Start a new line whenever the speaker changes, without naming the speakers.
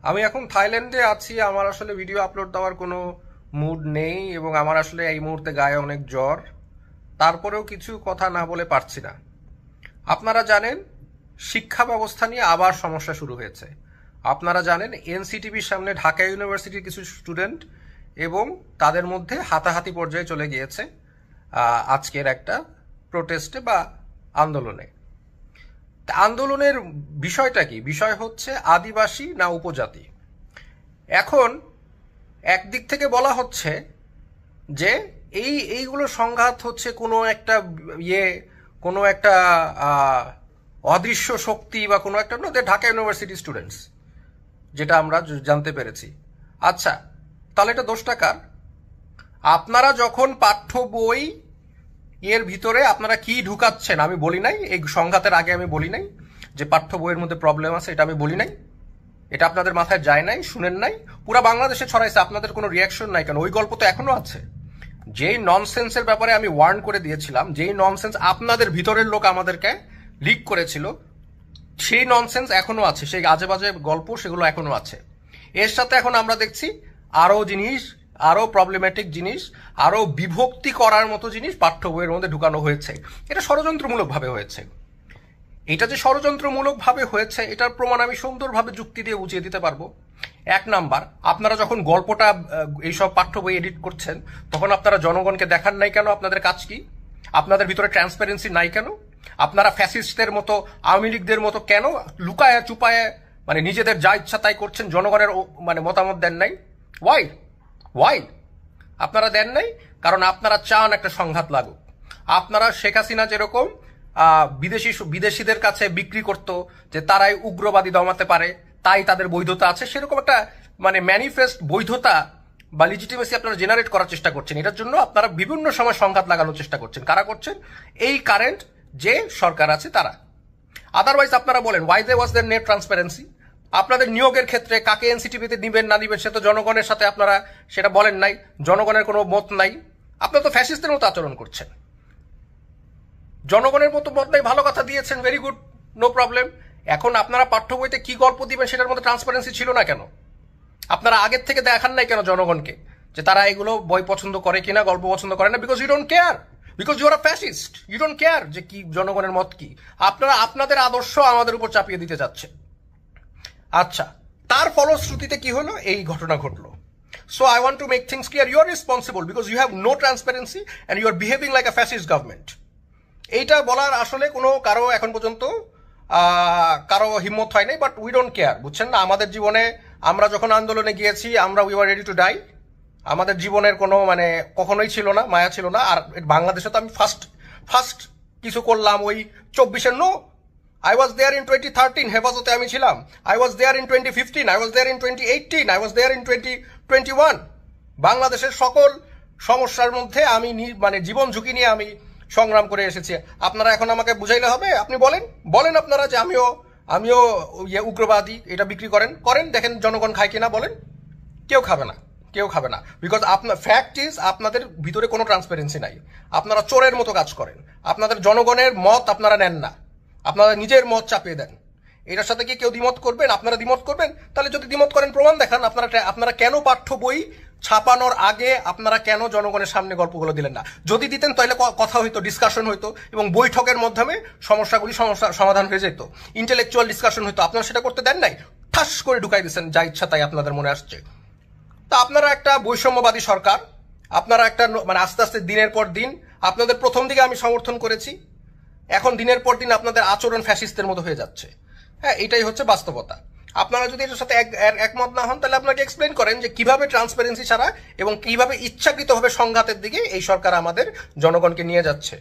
আমি এখন থাইল্যান্ডে আছি। আমার আসলে ভিডিও আপলোড দেওয়ার কোনো মুড নেই এবং আমার আসলে এই মুহূর্তে গায়ে অনেক জ্বর। তারপরেও কিছু কথা না বলে পারছি না। আপনারা জানেন শিক্ষা ব্যবস্থা নিয়ে আবার সমস্যা শুরু হয়েছে। আপনারা জানেন এনসিটিভির সামনে ঢাকা ইউনিভার্সিটির কিছু স্টুডেন্ট এবং তাদের মধ্যে হাতাহাতি পর্যায়ে চলে গিয়েছে আজকের একটা প্রোটেস্টে বা আন্দোলনে। আন্দোলনের বিষয়টা কি? বিষয় হচ্ছে আদিবাসী না উপজাতি। এখন একদিক থেকে বলা হচ্ছে যে এইগুলো সংঘাত হচ্ছে কোনো একটা অদৃশ্য শক্তি বা কোনো একটা ঢাকা ইউনিভার্সিটি স্টুডেন্টস, যেটা আমরা জানতে পেরেছি। আচ্ছা, তাহলে এটা দোষটা কার? আপনারা যখন পাঠ্য বই এর ভিতরে আপনারা কি ঢুকাচ্ছেন আমি বলি নাই, এই সংঘাতের আগে আমি বলি নাই যে পাঠ্য বইয়ের মধ্যে প্রবলেম আছে, এটা আমি বলি নাই। এটা আপনাদের মাথায় যায় নাই, শুনেন নাই, পুরো বাংলাদেশে ছড়াইছে, আপনাদের কোনো রিয়াকশন নাই কেন? ওই গল্প তো এখনো আছে। যেই ননসেন্সের ব্যাপারে আমি ওয়ার্ন করে দিয়েছিলাম, যেই ননসেন্স আপনাদের ভিতরের লোক আমাদেরকে লিক করেছিল, সেই ননসেন্স এখনো আছে, সেই আজে বাজে গল্প সেগুলো এখনো আছে। এর সাথে এখন আমরা দেখছি আরো জিনিস, আরো প্রবলেমেটিক জিনিস, আরো বিভক্তি করার মতো জিনিস পাঠ্য বইয়ের মধ্যে ঢুকানো হয়েছে। এটা ষড়যন্ত্রমূলকভাবে হয়েছে। এটা যে ষড়যন্ত্রমূলকভাবে হয়েছে এটার প্রমাণ আমি সুন্দরভাবে যুক্তি দিয়ে বুঝিয়ে দিতে পারবো। এক নাম্বার, আপনারা যখন গল্পটা এইসব পাঠ্য বই এডিট করছেন তখন আপনারা জনগণকে দেখান নাই কেন আপনাদের কাজ কি? আপনাদের ভিতরে ট্রান্সপারেন্সি নাই কেন? আপনারা ফ্যাসিস্টদের মতো, আওয়ামী লীগদের মতো কেন লুকায়া চুপায় নিজেদের যা ইচ্ছা তাই করছেন? জনগণের মতামত দেন নাই। ওয়াই আপনারা দেন নাই? কারণ আপনারা চান একটা সংঘাত লাগুক। আপনারা শেখ হাসিনা যেরকম বিদেশিদের কাছে বিক্রি করতো যে তারাই উগ্রবাদী দমাতে পারে, তাই তাদের বৈধতা আছে, সেরকম একটা ম্যানিফেস্ট বৈধতা বা লিজিটিমেসি আপনারা জেনারেট করার চেষ্টা করছেন। এটার জন্য আপনারা বিভিন্ন সময় সংঘাত লাগানোর চেষ্টা করছেন। কারা করছেন? এই কারেন্ট যে সরকার আছে তারা। আদারওয়াইজ আপনারা বলেন why they was there net transparency? আপনাদের নিয়োগের ক্ষেত্রে কাকে এনসিটিভিতে দিবেন না দিবেন সে তো জনগণের সাথে আপনারা সেটা বলেন নাই, জনগণের কোনো মত নাই। আপনারা তো ফ্যাসিস্টদের মতো আচরণ করছেন। জনগণের মতো মত নাই, ভালো কথা দিয়েছেন, ভেরি গুড, নো প্রবলেম। এখন আপনারা পাঠ্য বইতে কি গল্প দিবেন সেটার মধ্যে ট্রান্সপারেন্সি ছিল না কেন? আপনারা আগের থেকে দেখান নাই কেন জনগণকে যে তারা এগুলো বই পছন্দ করে কিনা, গল্প পছন্দ করে না? Because you don't care, because you are a fascist, you don't care যে কি জনগণের মত কি। আপনারা আপনাদের আদর্শ আমাদের উপর চাপিয়ে দিতে যাচ্ছে। আচ্ছা, তার ফলশ্রুতিতে কি হলো? এই ঘটনা ঘটলো। So I want to make things clear. You are responsible because you have no transparency and you are behaving like a fascist government. এইটা বলার আসলে কোনো কারো এখন পর্যন্ত কারো হিম্মত হয় নাই, বাট উই ডোন্ট কেয়ার, বুঝছেন না? আমাদের জীবনে আমরা যখন আন্দোলনে গিয়েছি আমরা we are ready to die. আমাদের জীবনের কোনো কখনোই ছিল না, মায়া ছিল না। আর বাংলাদেশে তো আমি ফার্স্ট কিছু করলাম ওই 24-এর। No, I was there in 2013, হেফাজতে আমি ছিলাম। I was there in 2015, I was there in 2018, I was there in 2021। বাংলাদেশের সকল সমস্যার মধ্যে আমি জীবন ঝুঁকি নিয়ে আমি সংগ্রাম করে এসেছি। আপনারা এখন আমাকে বুঝাইলে হবে? আপনি বলেন আপনারা যে আমিও উগ্রবাদী, এটা বিক্রি করেন, দেখেন জনগণ খায় কিনা। বলেন, কেউ খাবে না, বিকজ আপনার ফ্যাক্ট ইজ আপনাদের ভিতরে কোনো ট্রান্সপারেন্সি নাই। আপনারা চোরের মতো কাজ করেন। আপনাদের জনগণের মত আপনারা নেন না, আপনারা নিজের মত চাপিয়ে দেন। এটার সাথে কি কেউ দ্বিমত করবেন? আপনারা দ্বিমত করবেন? তাহলে যদি দ্বিমত করেন প্রমাণ দেখান। আপনারা কেন পাঠ্য বই ছাপানোর আগে আপনারা কেন জনগণের সামনে গল্পগুলো দিলেন না? যদি দিতেন তাহলে কথা হইতো, ডিসকাশন হইতো এবং বৈঠকের মাধ্যমে সমস্যার সমাধান হয়ে যেত, ইন্টেলেকচুয়াল ডিসকাশন হইতো। আপনারা সেটা করতে দেন নাই, ঠাস করে ঢুকাই দিচ্ছেন যা ইচ্ছা তাই আপনাদের মনে আসছে। তা আপনারা একটা বৈষম্যবাদী সরকার। আপনারা একটা আস্তে আস্তে দিনের পর দিন, আপনাদের প্রথম দিকে আমি সমর্থন করেছি, এখন দিনের পর দিন আপনাদের আচরণ ফ্যাসিস্টদের মতো হয়ে যাচ্ছে। হ্যাঁ, এটাই হচ্ছে বাস্তবতা। আপনারা যদি এটার সাথে একমত না হন তাহলে আপনাকে এক্সপ্লেন করেন যে কিভাবে ট্রান্সপারেন্সি ছাড়া এবং কিভাবে ইচ্ছাকৃতভাবে সংঘাতের দিকে এই সরকার আমাদের জনগণকে নিয়ে যাচ্ছে।